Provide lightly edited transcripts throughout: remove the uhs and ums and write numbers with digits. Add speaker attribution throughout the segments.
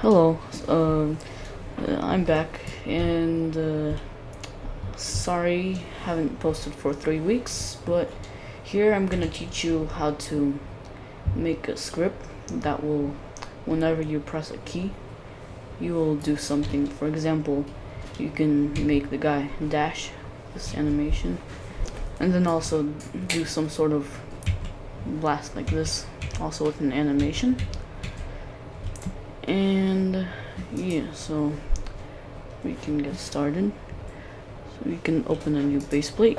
Speaker 1: Hello, I'm back, and sorry, haven't posted for 3 weeks, but here I'm gonna teach you how to make a script that will, whenever you press a key, you will do something. For example, you can make the guy dash, this animation, and then also do some sort of blast like this, also with an animation. And yeah, so we can get started. So we can open a new base plate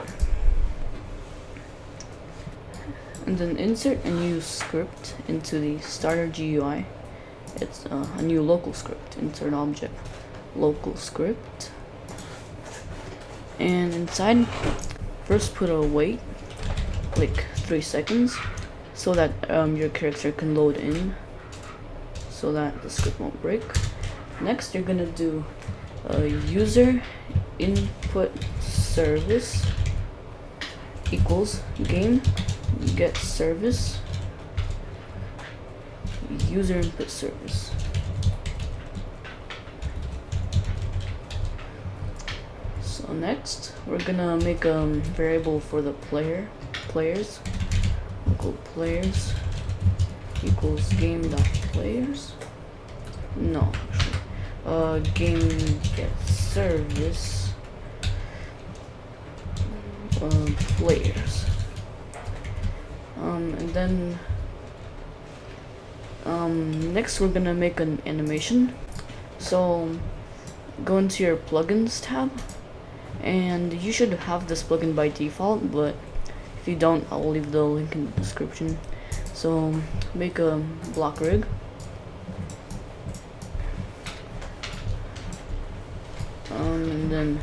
Speaker 1: and then insert a new script into the starter GUI. It's a new local script. Insert object, local script, and inside first put a wait like 3 seconds so that your character can load in, so that the script won't break. Next, you're gonna do a user input service equals game get service user input service. So next, we're gonna make a variable for the players. Local players equals game dot players. No, actually, game get service players. And then next we're gonna make an animation. So go into your plugins tab, and you should have this plugin by default, but if you don't, I'll leave the link in the description. So make a block rig, and then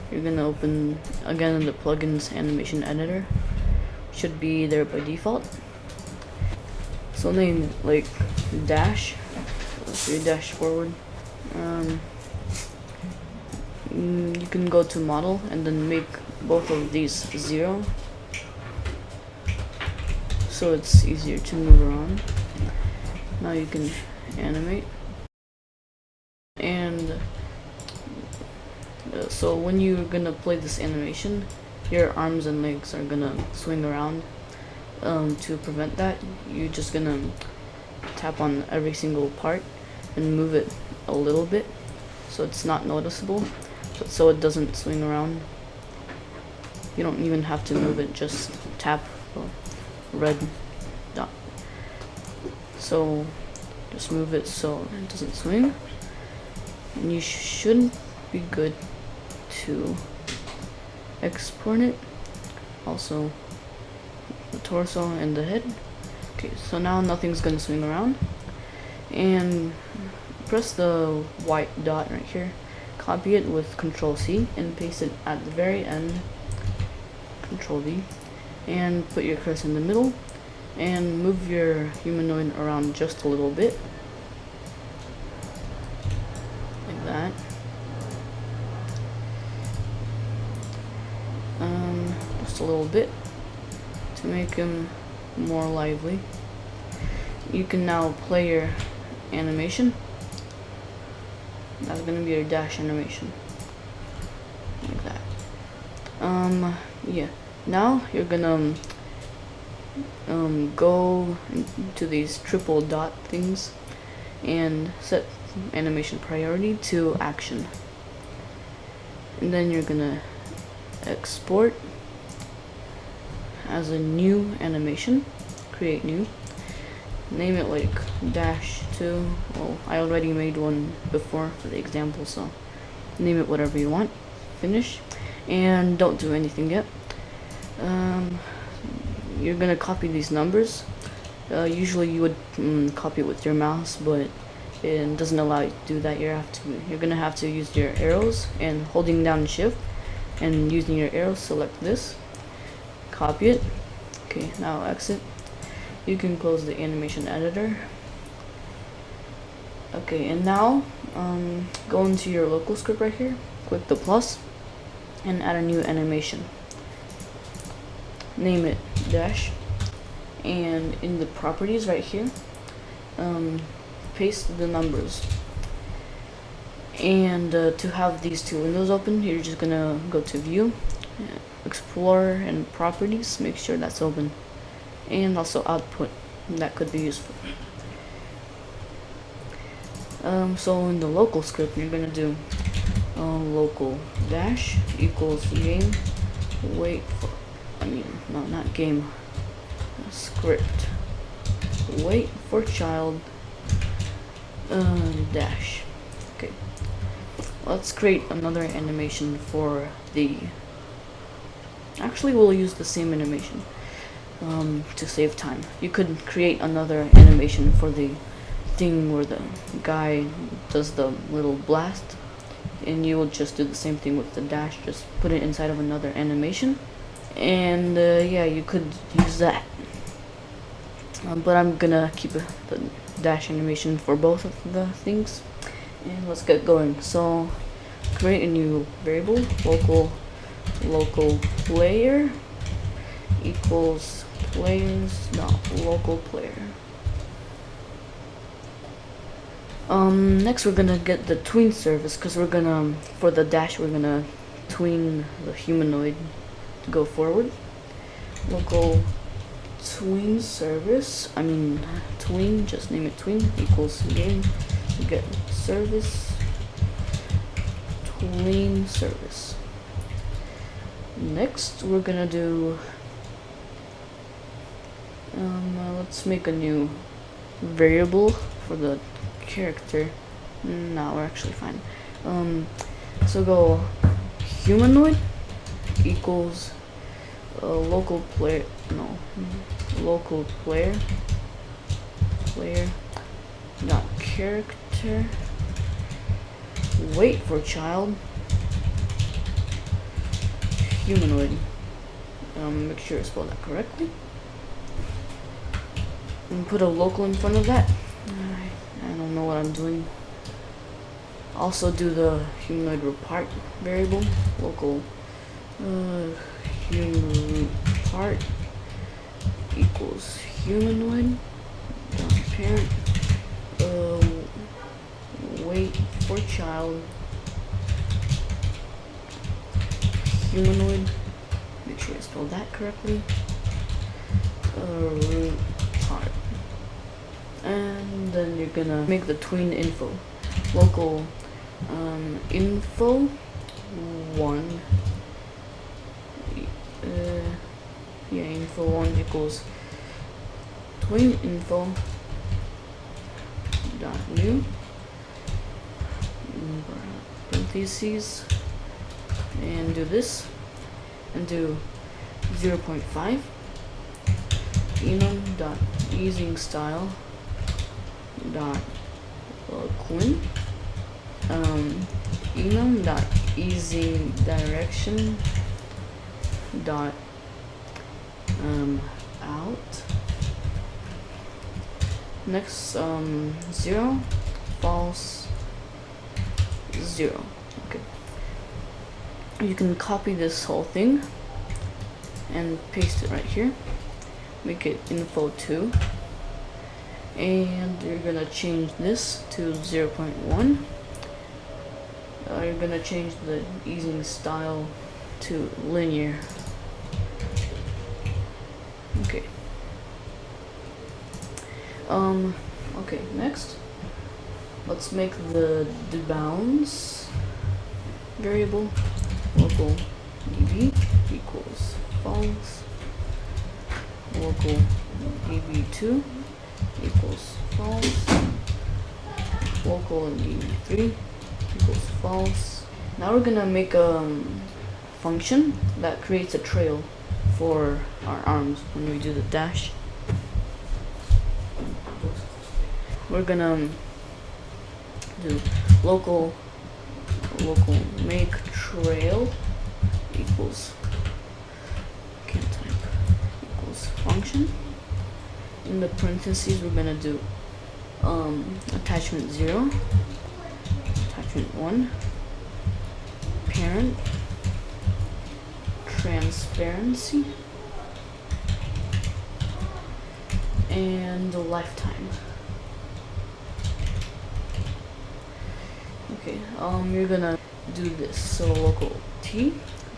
Speaker 1: you're gonna open again in the plugins animation editor. Should be there by default. So name it like dash. Let's do dash forward. You can go to model and then make both of these 0, so it's easier to move around. Now you can animate, and so when you're gonna play this animation, your arms and legs are gonna swing around. To prevent that, you're just gonna tap on every single part and move it a little bit so it's not noticeable, but so it doesn't swing around. You don't even have to move it, just tap the red dot. So just move it so it doesn't swing, and you should be good to export it. Also the torso and the head. Okay, so now nothing's gonna swing around, and press the white dot right here, copy it with Control C and paste it at the very end, Control V, and put your cursor in the middle and move your humanoid around just a little bit like that. Just a little bit to make him more lively. You can now play your animation. That's gonna be your dash animation like that. Yeah, now you're gonna go to these triple dot things and set animation priority to action, and then you're gonna export as a new animation, create new, name it like dash 2. Well, I already made one before for the example, so name it whatever you want. Finish, and don't do anything yet. You're gonna copy these numbers. Usually you would copy it with your mouse, but it doesn't allow you to do that. You're gonna have to use your arrows, and holding down shift and using your arrows, select this, copy it. Okay, now exit. You can close the animation editor. Okay, and now go into your local script right here, click the plus, and add a new animation. Name it dash, and in the properties right here, paste the numbers. And to have these two windows open, you're just gonna go to View, Explorer, and Properties. Make sure that's open, and also Output. That could be useful. So in the local script, you're gonna do local dash equals game. Wait for, no, not game. Script. Wait for child. Dash. Okay. Let's create another animation for the. Actually, we'll use the same animation to save time. You could create another animation for the thing where the guy does the little blast, and you will just do the same thing with the dash. Just put it inside of another animation, and yeah, you could use that. But I'm gonna keep the dash animation for both of the things. And let's get going. So create a new variable, local player equals players dot local player. Next we're gonna get the tween service, because we're gonna, for the dash, we're gonna tween the humanoid to go forward. Local tween service, tween, just name it tween, equals game, get service, tween service. Next we're gonna do, let's make a new variable for the character. No, we're actually fine. So go humanoid equals local player, no, local player dot character, wait for child, humanoid. Make sure I spell that correctly, and put a local in front of that. I don't know what I'm doing. Also do the humanoid part variable, local humanoid part equals humanoid dot parent wait for child humanoid. Make sure I spell that correctly. Root part. And then you're gonna make the tween info. Local info 1. Info 1 equals tween info dot new parentheses, and do this, and do 0.5 enum dot easing style dot quin enum dot easing direction dot out. Next 0 false 0. Okay, you can copy this whole thing and paste it right here, make it info 2, and you're gonna change this to 0.1. You're gonna change the easing style to linear. Okay. Okay, next let's make the debounds variable, local db equals false, local db2 equals false, local db3 equals false. Now we're gonna make a function that creates a trail for our arms when we do the dash. We're gonna do local make trail equals, can't type, equals function. In the parentheses we're gonna do attachment 0, attachment 1, parent, transparency, and the lifetime. Okay, you're gonna do this. So local t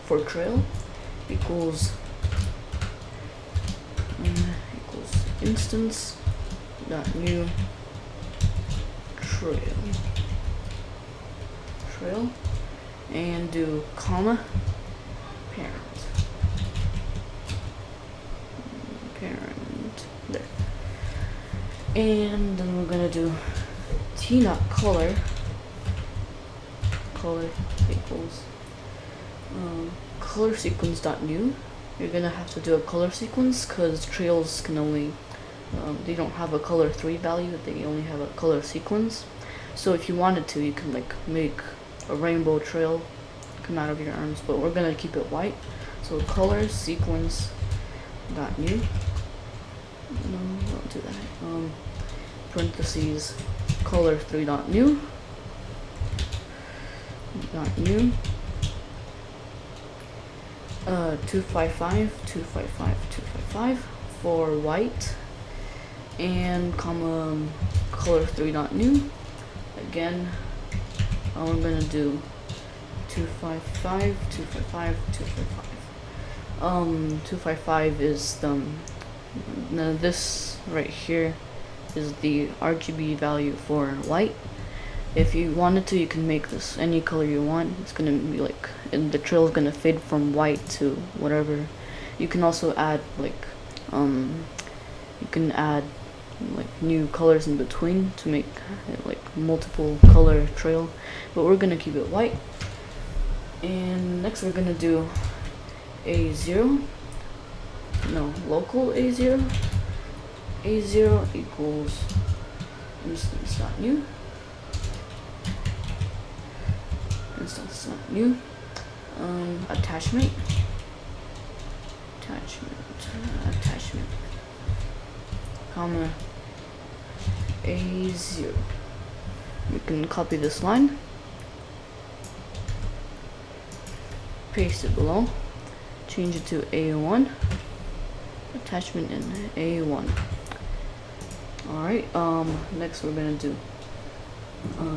Speaker 1: for trail equals instance dot new trail and do comma parent there, and then we're gonna do t dot color equals color sequence dot new. You're gonna have to do a color sequence because trails can only they don't have a color 3 value, they only have a color sequence. So if you wanted to, you can like make a rainbow trail come out of your arms, but we're gonna keep it white. So color sequence dot new. No, don't do that. Parentheses color 3 dot new 255 for white, and comma color 3 dot new. Again, we're gonna do 255. 255 is this right here is the RGB value for white. If you wanted to, you can make this any color you want. It's gonna be like, and the trail is gonna fade from white to whatever. You can also add like new colors in between to make like multiple color trail, but we're gonna keep it white. And next we're gonna do local A0 equals instance dot new attachment comma A0. We can copy this line, paste it below, change it to A1, attachment in A1. Alright, next we're gonna do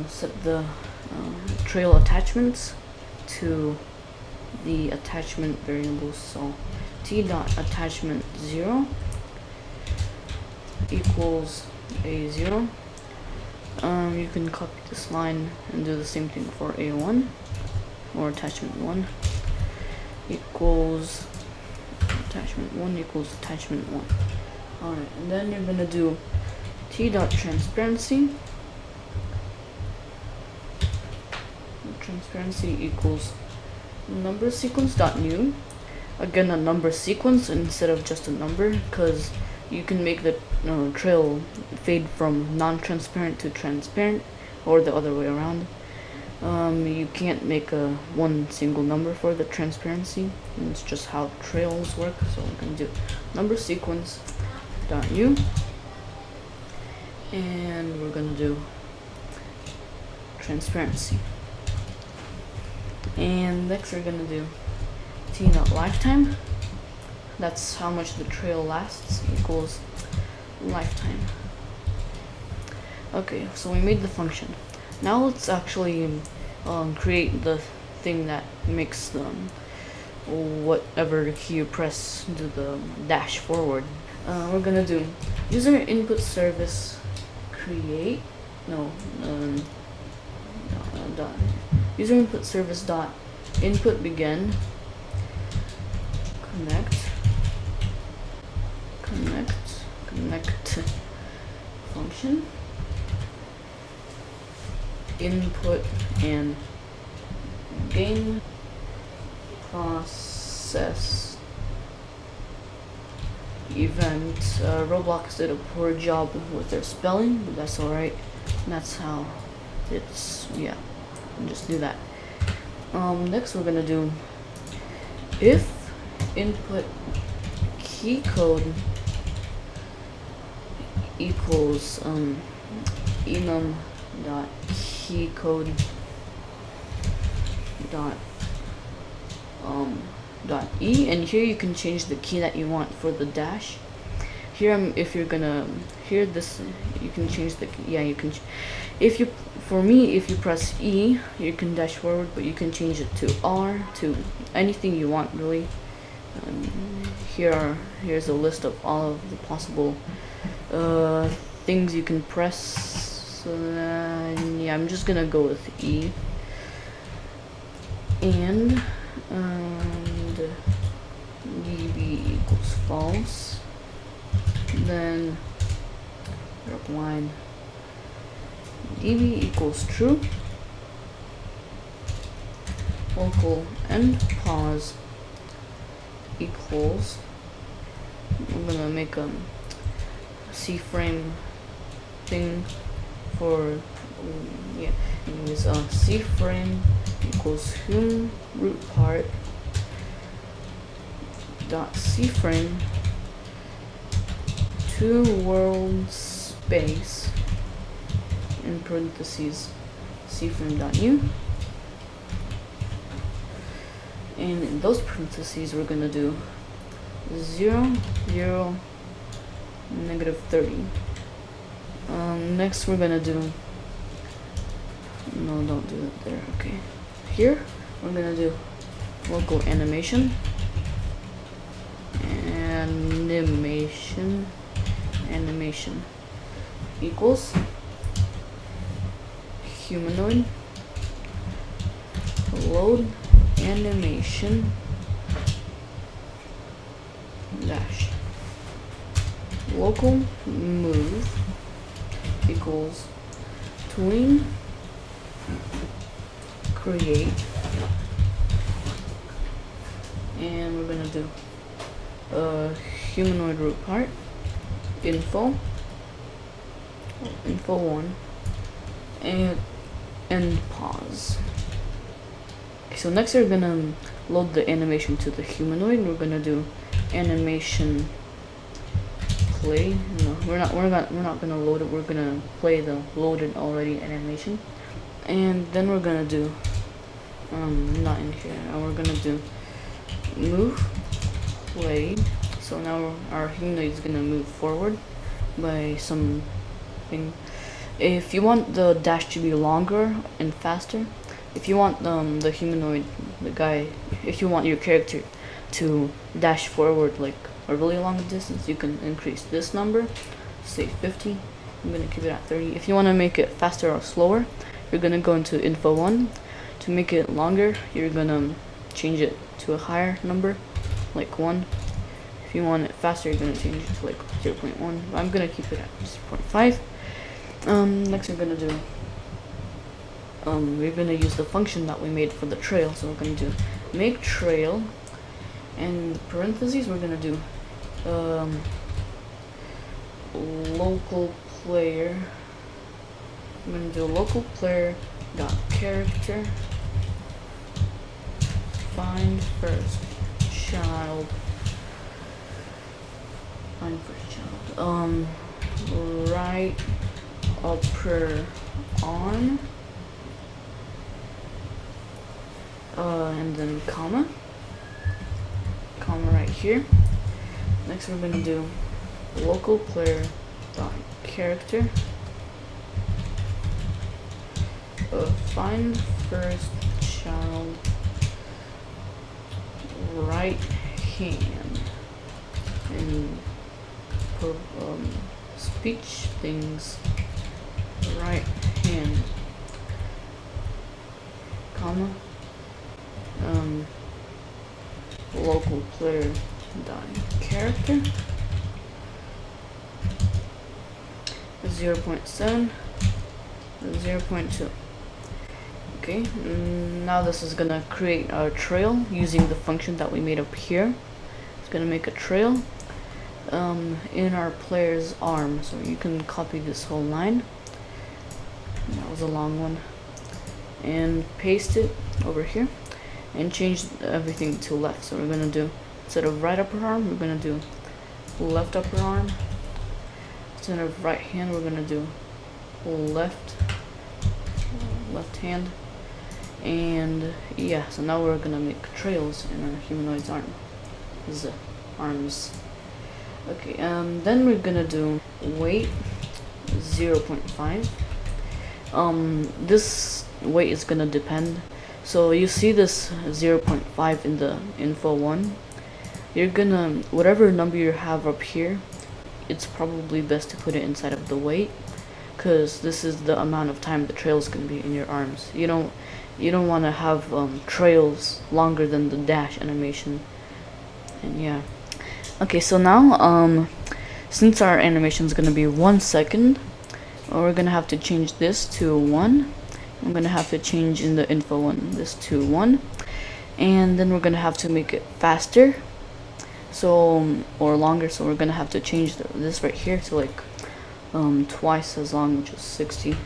Speaker 1: set the trail attachments to the attachment variables. So t dot attachment 0 equals A0. You can copy this line and do the same thing for A1, or attachment 1 equals attachment 1 equals attachment 1. Alright, and then you're gonna do t dot transparency equals number sequence dot new. Again, a number sequence instead of just a number, because you can make the trail fade from non-transparent to transparent, or the other way around. You can't make a one single number for the transparency, and it's just how trails work. So we're gonna do number sequence dot new, and we're gonna do transparency. And next we're gonna do t dot lifetime. That's how much the trail lasts, equals lifetime. Okay, so we made the function. Now let's actually create the thing that makes whatever key you press do the dash forward. We're gonna do user input service create user input service dot input begin connect function input and gain process event. Roblox did a poor job with their spelling, but that's alright. That's how it's, yeah, just do that. Next we're gonna do if input key code equals enum dot key code dot e, and here you can change the key that you want for the dash. here if you're gonna here this you can change the you can if you for me if you press E you can dash forward, but you can change it to R to anything you want really. Here's a list of all of the possible things you can press. Yeah, I'm just gonna go with E and db equals false, then drop line db equals true, local end pause equals, I'm gonna make a C-frame thing for anyways, C-frame equals hum root part dot C-frame to world space in parentheses C-frame dot new, and in those parentheses we're gonna do 0 0 -30. Next we're gonna do, no, don't do it there. Okay, here we're gonna do local animation equals humanoid load animation dash local move equals tween create, and we're gonna do humanoid root part info 1 and pause. Okay, so next we're gonna load the animation to the humanoid. We're gonna do animation play. No, we're not gonna load it. We're gonna play the loaded already animation, and then we're gonna do not in here. Now we're gonna do move play. So now our humanoid is gonna move forward by something. If you want the dash to be longer and faster, if you want the humanoid, the guy, if you want your character to dash forward like a really long distance, you can increase this number, say 50. I'm gonna keep it at 30. If you want to make it faster or slower, you're gonna go into info 1. To make it longer, you're gonna change it to a higher number, like 1. If you want it faster, you're gonna change it to like 0.1. I'm gonna keep it at 0.5. Next we're gonna do we're gonna use the function that we made for the trail. So we're gonna do make trail, and parentheses we're gonna do local player. I'm gonna do local player dot character find first child right upper arm, and then comma right here. Next we're gonna do local player dot character find first child right hand, and speech things right hand, comma local player dot character 0.7 0.2. Okay, now this is gonna create a trail using the function that we made up here. It's gonna make a trail in our player's arm, so you can copy this whole line. That was a long one, and paste it over here and change everything to left. So we're gonna do, instead of right upper arm, we're gonna do left upper arm. Instead of right hand, we're gonna do left hand. And yeah, so now we're gonna make trails in our humanoid's arm, his arms. Okay, then we're gonna do weight 0.5. This weight is gonna depend. So you see this 0.5 in the info one. You're gonna, whatever number you have up here, it's probably best to put it inside of the weight, because this is the amount of time the trail is gonna be in your arms. You don't want to have trails longer than the dash animation. And yeah. Okay, so now since our animation is gonna be 1 second, we're gonna have to change this to 1. I'm gonna have to change in the info one this to 1, and then we're gonna have to make it faster, so or longer. So we're gonna have to change this right here to like twice as long, which is 60.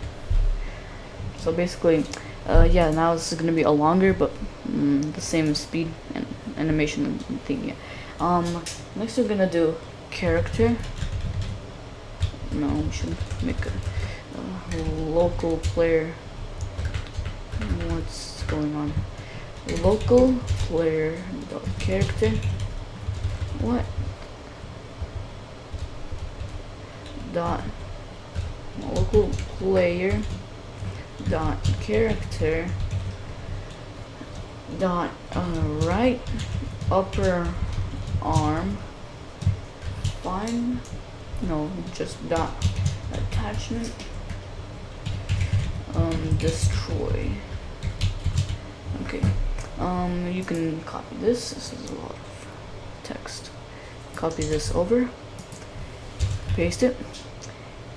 Speaker 1: So basically, yeah, now this is gonna be a longer but the same speed and animation thing. Yeah. Next we're gonna do character. No, we should make a local player. What's going on? Local player dot character. What? Dot local player dot character dot right upper arm. Fine. No, just dot attachment. Destroy. Okay. You can copy this. This is a lot of text. Copy this over. Paste it.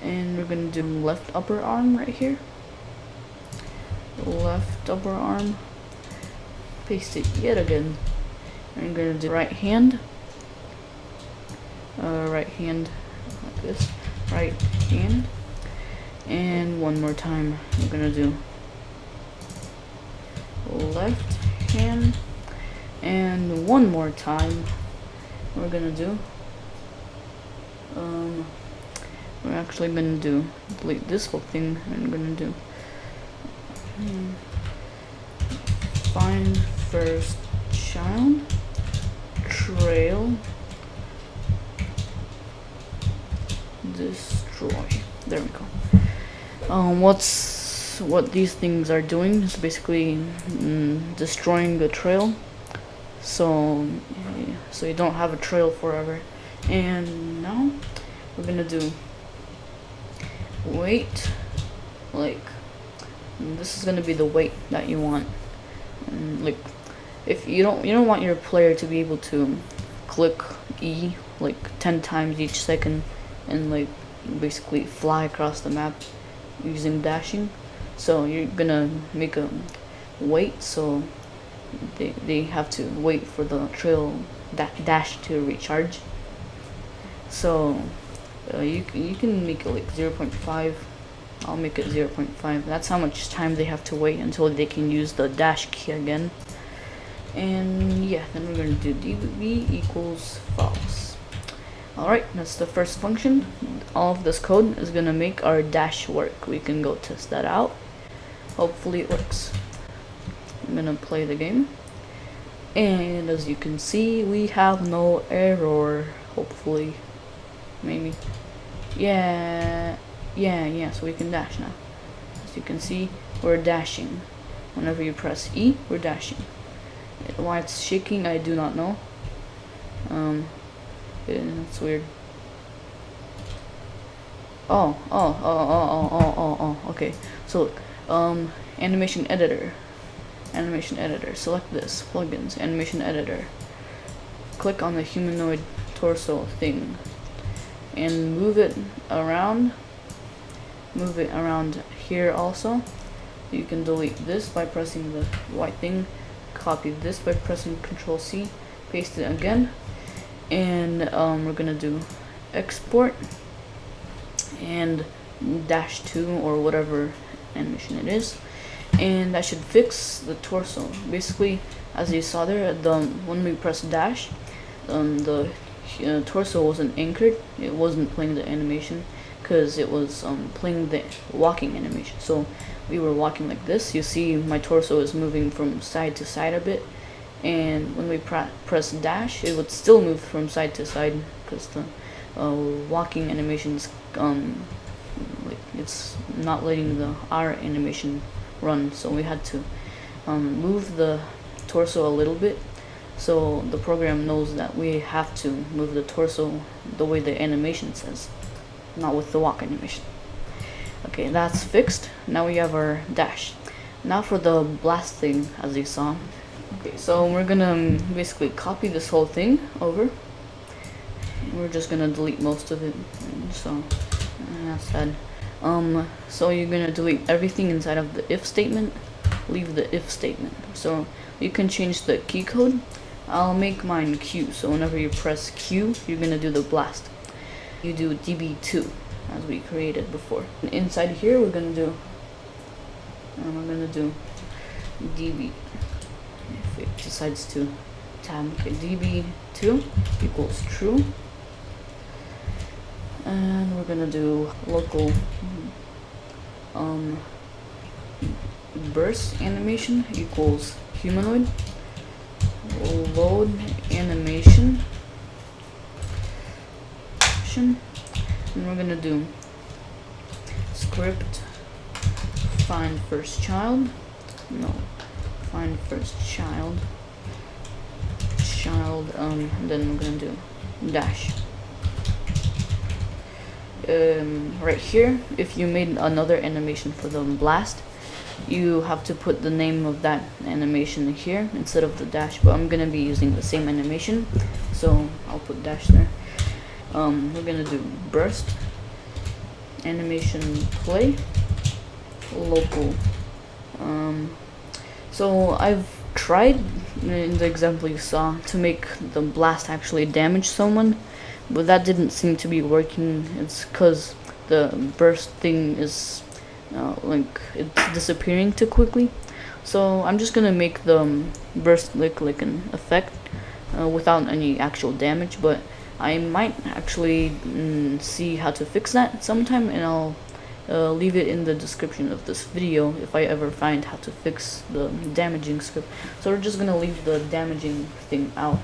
Speaker 1: And we're gonna do left upper arm right here. Left upper arm. Paste it yet again. And we're gonna do right hand. Right hand like this. Right hand. And one more time, we're gonna do left hand, and one more time we're gonna do we're actually gonna do delete this whole thing, and we're gonna do find first child trail destroy. There we go. What these things are doing is basically destroying the trail, so you don't have a trail forever. And now we're gonna do weight, like this is gonna be the weight that you want. Like if you don't want your player to be able to click E like 10 times each second and like basically fly across the map using dashing. So you're gonna make a wait, so they have to wait for the trail dash to recharge. So you can make it like 0.5. I'll make it 0.5. That's how much time they have to wait until they can use the dash key again. And yeah, then we're gonna do db equals false. Alright, that's the first function. All of this code is gonna make our dash work. We can go test that out. Hopefully it works. I'm gonna play the game. And as you can see, we have no error. Hopefully. Maybe. Yeah, so we can dash now. As you can see, we're dashing. Whenever you press E, we're dashing. Why it's shaking, I do not know. It's weird. Oh, okay. So look, animation editor, select this, plugins, animation editor. Click on the humanoid torso thing and move it around here also. You can delete this by pressing the white thing, copy this by pressing Ctrl C, paste it again, and we're gonna do export and -2 or whatever animation it is, and that should fix the torso. Basically, as you saw there, when we press dash, the torso wasn't anchored. It wasn't playing the animation because it was playing the walking animation. So we were walking like this. You see my torso is moving from side to side a bit, and when we press dash, it would still move from side to side because walking animations, like it's not letting our animation run, so we had to move the torso a little bit, so the program knows that we have to move the torso the way the animation says, not with the walk animation. Okay, that's fixed. Now we have our dash. Now for the blast thing, as you saw. Okay, so we're gonna basically copy this whole thing over. We're just gonna delete most of it, so that's sad. So you're gonna delete everything inside of the if statement, leave the if statement. So you can change the key code. I'll make mine Q, so whenever you press Q, you're gonna do the blast. You do db2 as we created before. And inside here we're gonna do db, if it decides to tab. Okay, db2 equals true, and we're gonna do local burst animation equals humanoid load animation, and we're gonna do script find first child, find first child, and then we're gonna do dash. Right here, if you made another animation for the blast, you have to put the name of that animation here instead of the dash, but I'm gonna be using the same animation, so I'll put dash there. We're gonna do burst animation play local. So I've tried in the example you saw to make the blast actually damage someone, but that didn't seem to be working. It's because the burst thing is like it's disappearing too quickly. So I'm just gonna make the burst look like an effect without any actual damage, but I might actually see how to fix that sometime, and I'll leave it in the description of this video if I ever find how to fix the damaging script. So we're just gonna leave the damaging thing out.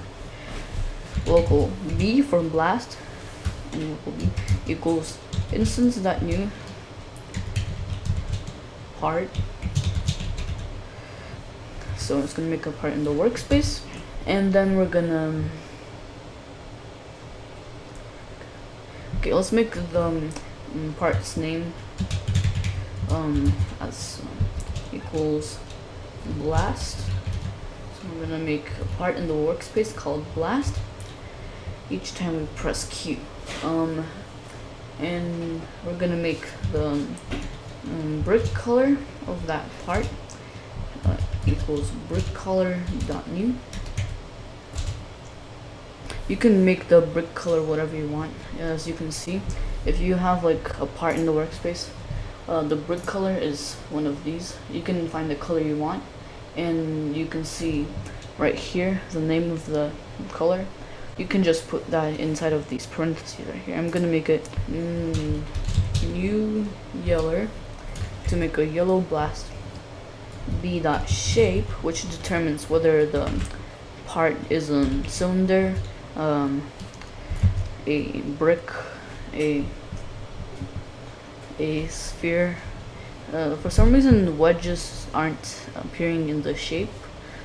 Speaker 1: Local B for blast, and local B equals instance.new part. So it's gonna make a part in the workspace, and then we're gonna let's make the part's name as equals blast. So we're gonna make a part in the workspace called blast each time we press Q, and we're gonna make the brick color of that part equals brick color dot new. You can make the brick color whatever you want. As you can see, if you have like a part in the workspace, the brick color is one of these. You can find the color you want, and you can see right here the name of the color. You can just put that inside of these parentheses right here. I'm gonna make it new yeller to make a yellow blast. B dot shape, which determines whether the part is a cylinder, a brick, a sphere. For some reason wedges aren't appearing in the shape,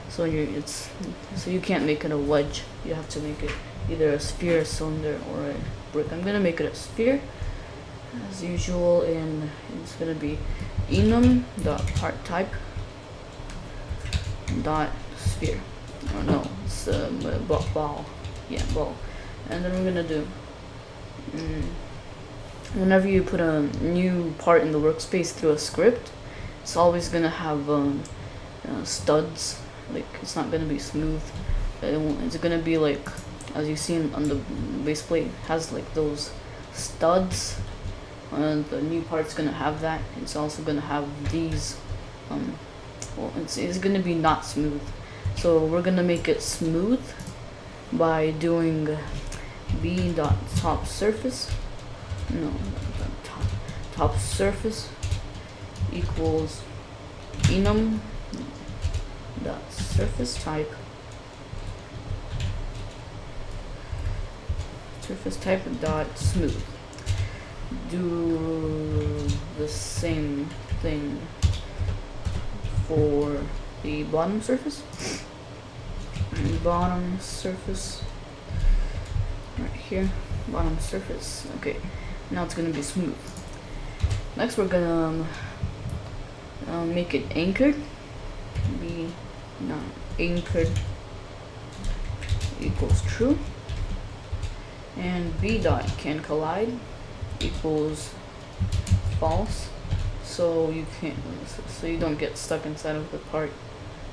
Speaker 1: so you can't make it a wedge. You have to make it either a sphere, a cylinder, or a brick. I'm gonna make it a sphere as usual, and it's gonna be enum dot part type dot sphere. Oh no, it's ball. Yeah, ball. And then we're gonna do whenever you put a new part in the workspace through a script, it's always gonna have studs. Like, it's not gonna be smooth. It's gonna be like, as you see on the base plate, has like those studs. The new part's gonna have that. It's also gonna have these. Well, it's gonna be not smooth. So we're gonna make it smooth by doing b dot top surface. No, top surface equals enum dot surface type surface type dot smooth. Do the same thing for the bottom surface. Bottom surface right here, bottom surface. Okay, now it's gonna be smooth. Next we're gonna make it anchored. Be not anchored equals true, and b dot can collide equals false, so you can't, so you don't get stuck inside of the part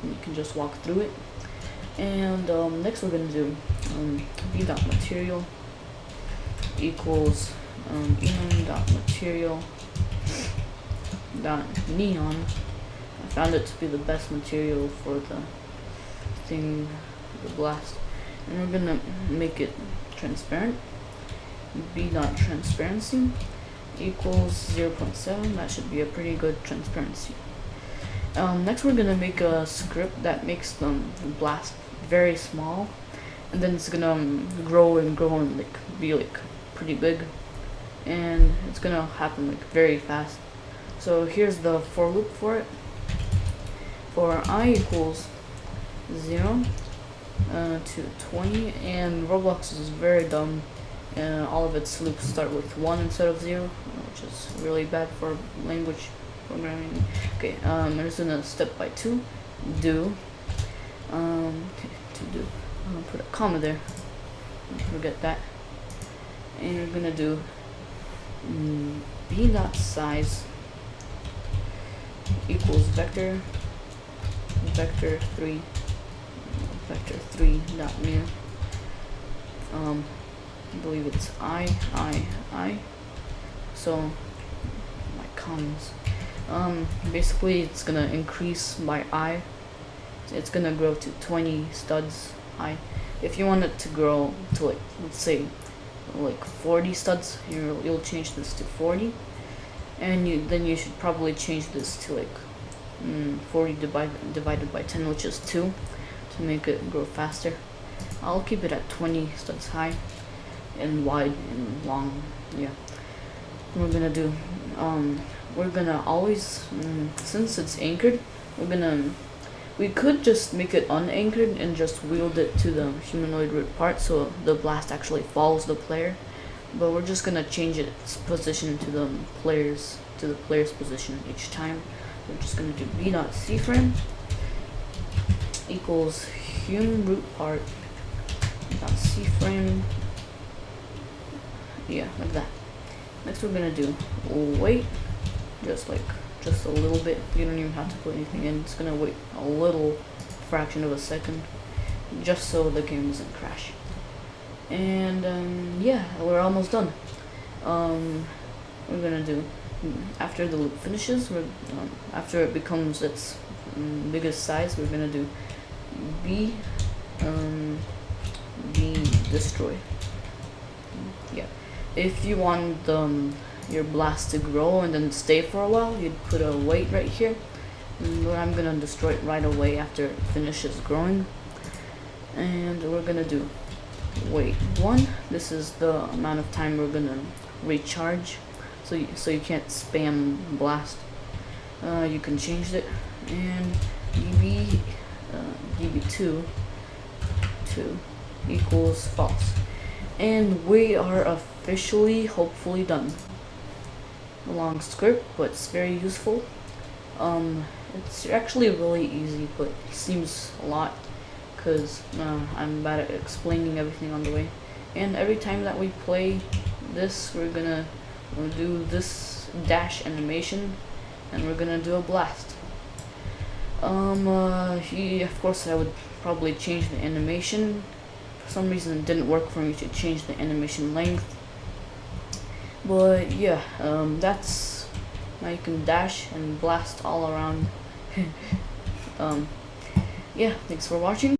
Speaker 1: and you can just walk through it. And next we're gonna do b dot material equals enum dot material dot neon. I found it to be the best material for the thing, the blast, and we're gonna make it transparent. B dot transparency equals 0.7. That should be a pretty good transparency. Next we're gonna make a script that makes the blast very small, and then it's gonna grow and grow and like be like pretty big, and it's gonna happen like very fast. So here's the for loop for it. For I equals 0 to 20, and Roblox is very dumb. All of its loops start with 1 instead of 0, which is really bad for language programming. Okay, I'm just gonna step by 2 do to do. I'm gonna put a comma there. Don't forget that. And we're gonna do b dot size equals vector 3 dot new. I believe it's I. So my commas. Basically it's gonna increase by I. It's gonna grow to 20 studs high. If you want it to grow to like, let's say like 40 studs, you'll change this to 40, and then you should probably change this to like 40 divided by 10, which is 2, to make it grow faster. I'll keep it at 20 studs high and wide and long. Yeah, we're gonna do we're gonna always since it's anchored, we could just make it unanchored and just wield it to the humanoid root part so the blast actually follows the player, but we're just gonna change its position to the player's position each time. We're just gonna do b dot cframe equals hum root part dot cframe. Yeah, like that. Next we're gonna do wait, just a little bit. You don't even have to put anything in. It's gonna wait a little fraction of a second just so the game doesn't crash. And yeah, we're almost done. We're gonna do, after the loop finishes, after it becomes its biggest size, we're gonna do b destroy. Yeah, if you want your blast to grow and then stay for a while, you'd put a wait right here, but I'm gonna destroy it right away after it finishes growing. And we're gonna do wait 1. This is the amount of time we're gonna recharge, so you can't spam blast. You can change it. And db2 equals false, and we are officially hopefully done. A long script, but it's very useful. It's actually really easy, but it seems a lot because I'm bad at explaining everything on the way. And every time that we play this, we'll do this dash animation, and we're gonna do a blast. Of course I would probably change the animation. For some reason it didn't work for me to change the animation length. But yeah, that's now you can dash and blast all around. Yeah, thanks for watching.